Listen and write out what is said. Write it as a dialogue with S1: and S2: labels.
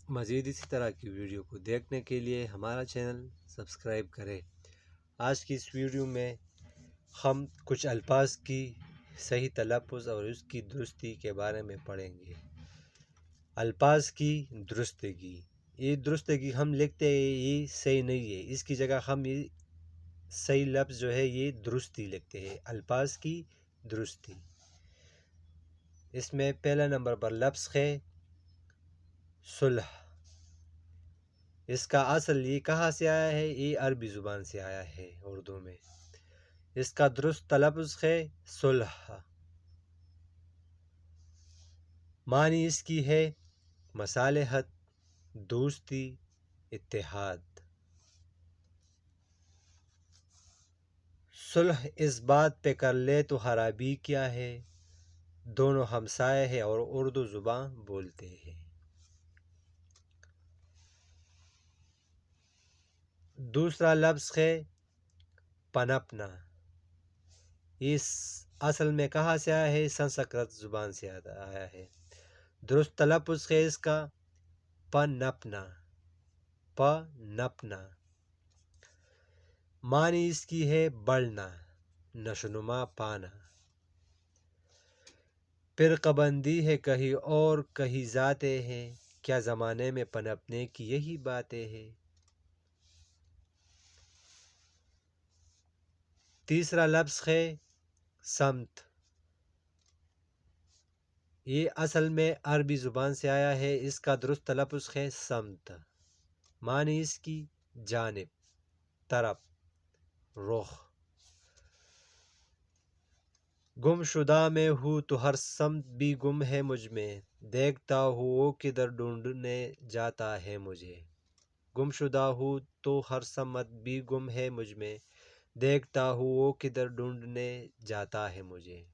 S1: مزید اسی طرح کی ویڈیو کو دیکھنے کے لیے ہمارا چینل سبسکرائب کریں۔ آج کی اس ویڈیو میں ہم کچھ الفاظ کی صحیح تلفظ اور اس کی درستی کے بارے میں پڑھیں گے۔ الفاظ کی درستگی، یہ درستگی ہم لکھتے ہیں یہ صحیح نہیں ہے، اس کی جگہ ہم یہ صحیح لفظ جو ہے یہ درستی لکھتے ہیں۔ الفاظ کی درستی، اس میں پہلا نمبر پر لفظ ہے صلح۔ اس کا اصل یہ کہاں سے آیا ہے؟ یہ عربی زبان سے آیا ہے اردو میں۔ اس کا درست تلفظ ہے صلح۔ معنی اس کی ہے مصالحت، دوستی، اتحاد۔ صلح اس بات پہ کر لے تو خرابی کیا ہے، دونوں ہمسائے ہیں اور اردو زبان بولتے ہیں۔ دوسرا لفظ ہے پنپنا۔ اس اصل میں کہاں سے آیا ہے؟ سنسکرت زبان سے آیا ہے۔ درست تلفظ ہے اس کا پنپنا، پنپنا۔ معنی اس کی ہے بڑھنا، نشوونما پانا۔ فرقہ بندی ہے کہیں اور کہیں ذاتیں ہیں، کیا زمانے میں پنپنے کی یہی باتیں ہیں۔ تیسرا لفظ ہے سمت۔ یہ اصل میں عربی زبان سے آیا ہے، اس کا درست تلفظ ہے سمت۔ معنی اس کی جانب، طرف، رخ۔ گم شدہ میں ہوں تو ہر سمت بھی گم ہے مجھ میں، دیکھتا ہوں وہ کدھر ڈھونڈنے جاتا ہے مجھے۔ گم شدہ ہوں تو ہر سمت بھی گم ہے مجھ میں، دیکھتا ہوں وہ کدھر ڈھونڈنے جاتا ہے مجھے۔